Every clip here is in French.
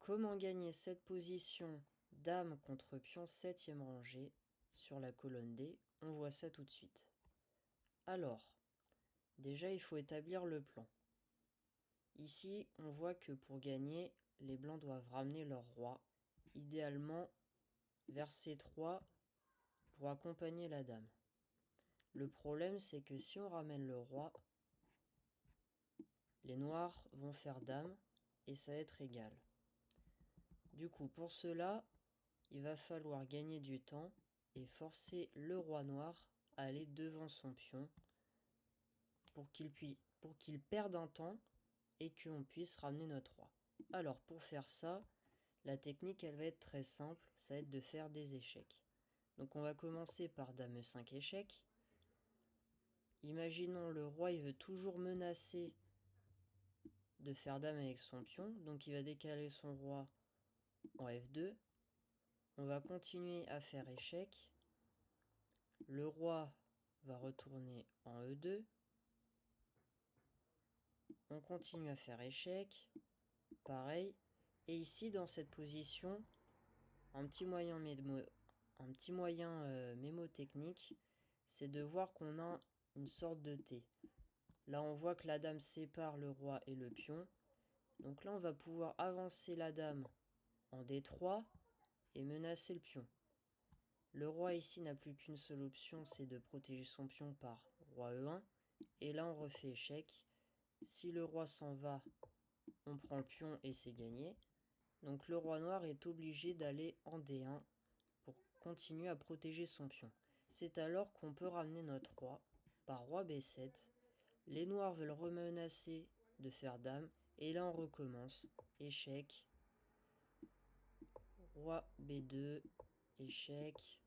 comment gagner cette position dame contre pion 7e rangée sur la colonne D? On voit ça tout de suite. Alors, déjà il faut établir le plan. Ici, on voit que pour gagner, les blancs doivent ramener leur roi, idéalement vers C3 pour accompagner la dame. Le problème, c'est que si on ramène le roi, les noirs vont faire dame et ça va être égal. Du coup, pour cela, il va falloir gagner du temps et forcer le roi noir à aller devant son pion pour qu'il perde un temps et qu'on puisse ramener notre roi. Alors, pour faire ça, la technique, elle va être très simple, ça va être de faire des échecs. Donc on va commencer par dame 5 échecs. Imaginons le roi, il veut toujours menacer de faire dame avec son pion, donc il va décaler son roi en F2. On va continuer à faire échec. Le roi va retourner en E2. On continue à faire échec. Pareil. Et ici, dans cette position, un petit moyen mémotechnique, c'est de voir qu'on a une sorte de T. Là, on voit que la dame sépare le roi et le pion. Donc là, on va pouvoir avancer la dame en D3 et menacer le pion. Le roi ici n'a plus qu'une seule option, c'est de protéger son pion par roi E1. Et là, on refait échec. Si le roi s'en va, on prend le pion et c'est gagné. Donc le roi noir est obligé d'aller en D1 pour continuer à protéger son pion. C'est alors qu'on peut ramener notre roi par roi B7. Les noirs veulent remenacer de faire dame. Et là, on recommence. Échec. Roi B2. Échec.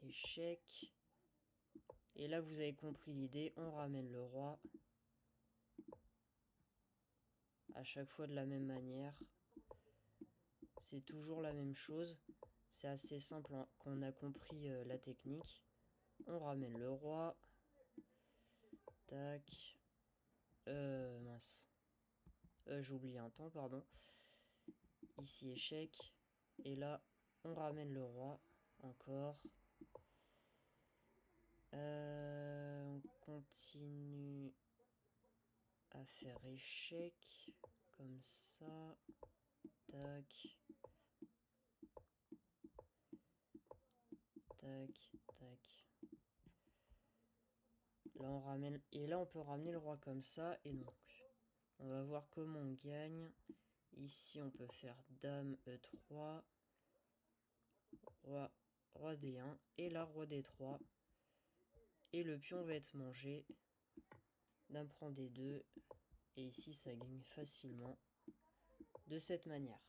Échec. Et là, vous avez compris l'idée. On ramène le roi. À chaque fois de la même manière. C'est toujours la même chose. C'est assez simple qu'on a compris la technique. On ramène le roi. Tac. Mince. J'ai oublié un temps, pardon. Ici, échec. Et là, on ramène le roi. Encore. On continue à faire échec. Comme ça. Tac. Tac, tac. Là, on ramène... Et là, on peut ramener le roi comme ça. Et donc, on va voir comment on gagne. Ici, on peut faire dame E3. Roi D1. Et là, roi D3. Et le pion va être mangé. Dame prend D2. Et ici, ça gagne facilement. De cette manière.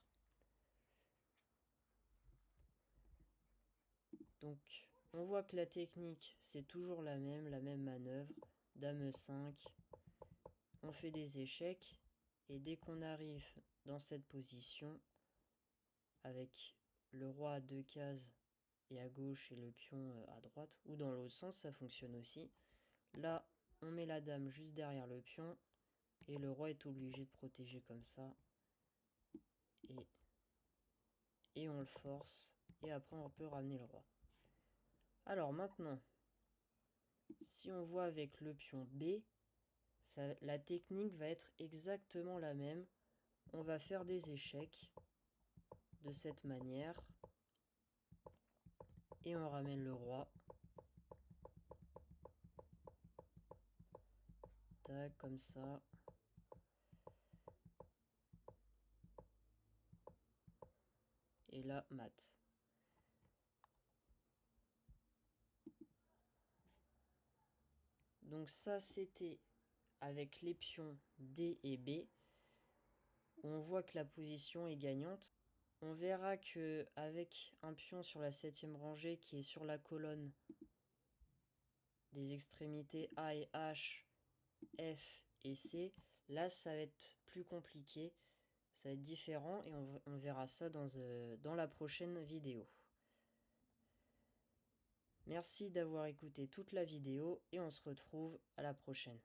Donc, on voit que la technique, c'est toujours la même manœuvre. Dame E5. On fait des échecs. Et dès qu'on arrive dans cette position, avec le roi à 2 cases et à gauche et le pion à droite, ou dans l'autre sens, ça fonctionne aussi. Là, on met la dame juste derrière le pion, et le roi est obligé de protéger comme ça. Et on le force, et après on peut ramener le roi. Alors maintenant, si on voit avec le pion B, la technique va être exactement la même. On va faire des échecs de cette manière. Et on ramène le roi. Tac, comme ça. Et là, mat. Donc ça, c'était avec les pions D et B. On voit que la position est gagnante. On verra que avec un pion sur la 7e rangée qui est sur la colonne des extrémités A et H, F et C, là ça va être plus compliqué, ça va être différent et on verra ça dans la prochaine vidéo. Merci d'avoir écouté toute la vidéo et on se retrouve à la prochaine.